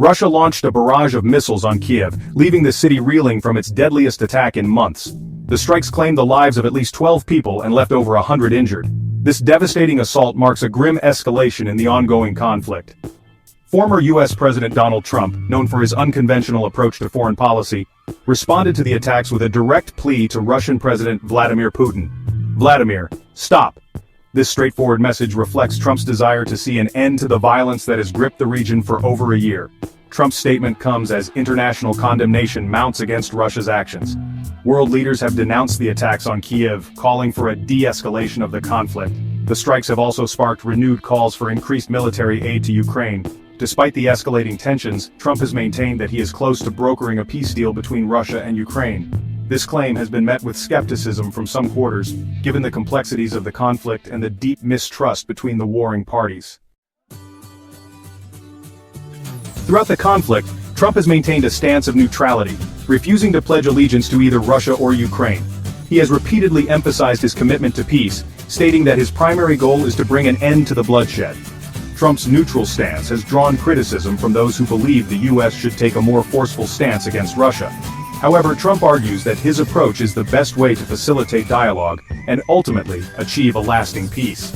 Russia launched a barrage of missiles on Kyiv, leaving the city reeling from its deadliest attack in months. The strikes claimed the lives of at least 12 people and left over 100 injured. This devastating assault marks a grim escalation in the ongoing conflict. Former U.S. President Donald Trump, known for his unconventional approach to foreign policy, responded to the attacks with a direct plea to Russian President Vladimir Putin. Vladimir, stop. This straightforward message reflects Trump's desire to see an end to the violence that has gripped the region for over a year. Trump's statement comes as international condemnation mounts against Russia's actions. World leaders have denounced the attacks on Kyiv, calling for a de-escalation of the conflict. The strikes have also sparked renewed calls for increased military aid to Ukraine. Despite the escalating tensions, Trump has maintained that he is close to brokering a peace deal between Russia and Ukraine. This claim has been met with skepticism from some quarters, given the complexities of the conflict and the deep mistrust between the warring parties. Throughout the conflict, Trump has maintained a stance of neutrality, refusing to pledge allegiance to either Russia or Ukraine. He has repeatedly emphasized his commitment to peace, stating that his primary goal is to bring an end to the bloodshed. Trump's neutral stance has drawn criticism from those who believe the U.S. should take a more forceful stance against Russia. However, Trump argues that his approach is the best way to facilitate dialogue and ultimately achieve a lasting peace.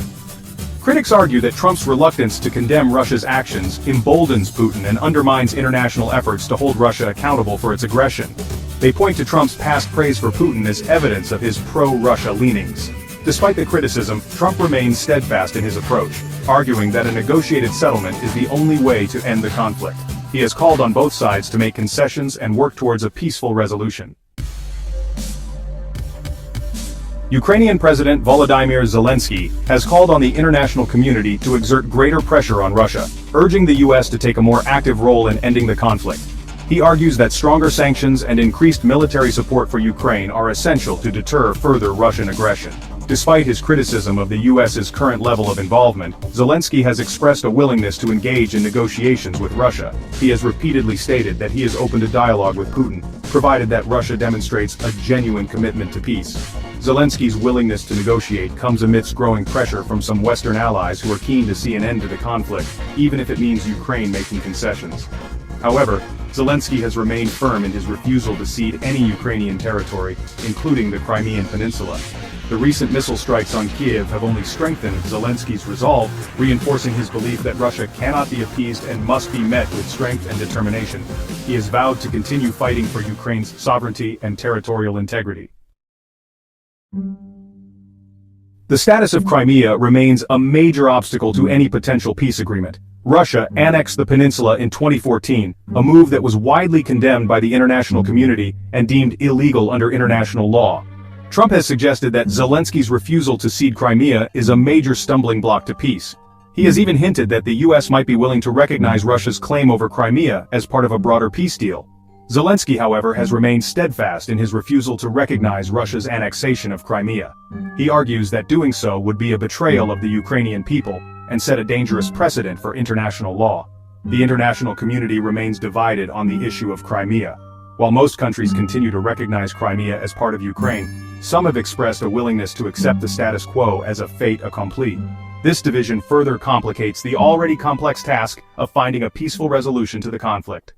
Critics argue that Trump's reluctance to condemn Russia's actions emboldens Putin and undermines international efforts to hold Russia accountable for its aggression. They point to Trump's past praise for Putin as evidence of his pro-Russia leanings. Despite the criticism, Trump remains steadfast in his approach, arguing that a negotiated settlement is the only way to end the conflict. He has called on both sides to make concessions and work towards a peaceful resolution. Ukrainian President Volodymyr Zelensky has called on the international community to exert greater pressure on Russia, urging the U.S. to take a more active role in ending the conflict. He argues that stronger sanctions and increased military support for Ukraine are essential to deter further Russian aggression. Despite his criticism of the U.S.'s current level of involvement, Zelensky has expressed a willingness to engage in negotiations with Russia. He has repeatedly stated that he is open to dialogue with Putin, provided that Russia demonstrates a genuine commitment to peace. Zelensky's willingness to negotiate comes amidst growing pressure from some Western allies who are keen to see an end to the conflict, even if it means Ukraine making concessions. However, Zelensky has remained firm in his refusal to cede any Ukrainian territory, including the Crimean Peninsula. The recent missile strikes on Kyiv have only strengthened Zelensky's resolve, reinforcing his belief that Russia cannot be appeased and must be met with strength and determination. He has vowed to continue fighting for Ukraine's sovereignty and territorial integrity. The status of Crimea remains a major obstacle to any potential peace agreement. Russia annexed the peninsula in 2014, a move that was widely condemned by the international community and deemed illegal under international law. Trump has suggested that Zelensky's refusal to cede Crimea is a major stumbling block to peace. He has even hinted that the U.S. might be willing to recognize Russia's claim over Crimea as part of a broader peace deal. Zelensky, however, has remained steadfast in his refusal to recognize Russia's annexation of Crimea. He argues that doing so would be a betrayal of the Ukrainian people and set a dangerous precedent for international law. The international community remains divided on the issue of Crimea. While most countries continue to recognize Crimea as part of Ukraine, some have expressed a willingness to accept the status quo as a fait accompli. This division further complicates the already complex task of finding a peaceful resolution to the conflict.